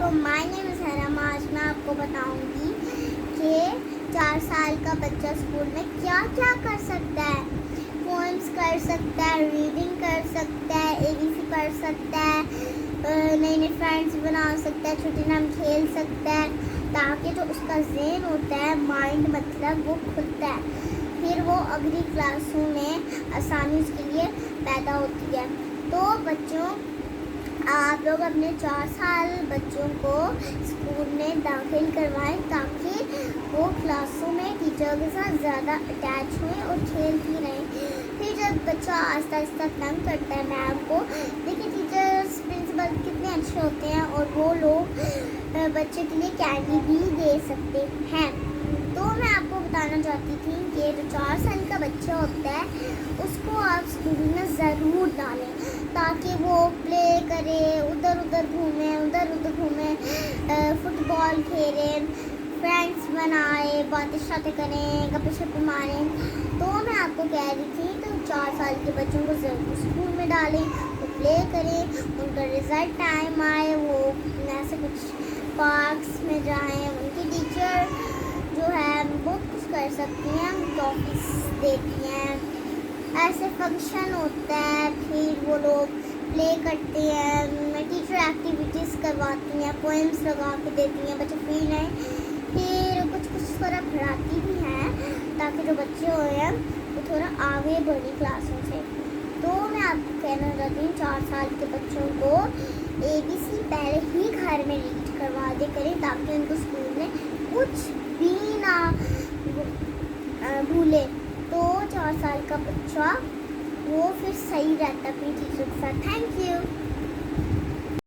My name is हरम। आज मैं आपको बताऊंगी कि 4 साल का बच्चा स्कूल में क्या क्या कर सकता है। पोएम्स कर सकता है, रीडिंग कर सकता है, ABC पढ़ सकता है, नए नए फ्रेंड्स बना सकता है, छुट्टी नाम खेल सकता है, ताकि जो उसका ज़हन होता है, माइंड मतलब वो खुलता है। फिर वो अगली क्लासों में आसानी उसके लिए पैदा होती है। तो बच्चों, आप लोग अपने 4 साल बच्चों को स्कूल में दाखिल करवाएं ताकि वो क्लासों में टीचर के साथ ज़्यादा अटैच हों और खेलती रहें। फिर जब बच्चा आहिस्ता आहिस्ता तंग करता है मैम को, देखिए टीचर्स प्रिंसिपल कितने अच्छे होते हैं और वो लोग बच्चे के लिए कैंडी भी दे सकते हैं। तो मैं आपको बताना चाहती थी कि जो 4 साल का बच्चा होता है उसको आप स्कूल में ज़रूर डालें ताकि वो प्ले करे, उधर उधर घूमे, फुटबॉल खेले, फ्रेंड्स बनाए, बातें शातें करें, गप्पे शप्पे मारें। तो मैं आपको कह रही थी तो 4 साल के बच्चों को ज़रूर स्कूल में डालें, वो प्ले करें, उनका रिज़ल्ट टाइम आए, वो ऐसे कुछ पार्क्स में जाएं, उनकी टीचर जो है वो कुछ कर सकती हैं, टॉफीज देती हैं, ऐसे फंक्शन होता है, फिर वो लोग प्ले करते हैं, टीचर एक्टिविटीज़ करवाती हैं, पोएम्स लगा के देती हैं, बच्चे फ्री रहें। फिर कुछ कुछ थोड़ा पढ़ाती भी हैं ताकि जो बच्चे हो हैं वो थोड़ा आगे बढ़ी क्लासों से। तो मैं आपको कहना चाहती हूँ 4 साल के बच्चों को ABC पहले ही घर में रीड करवा दे करें ताकि उनको स्कूल में कुछ भी ना भूले। तो 4 साल का बच्चा वो फिर सही रहता अपनी टीचर के साथ। Thank you.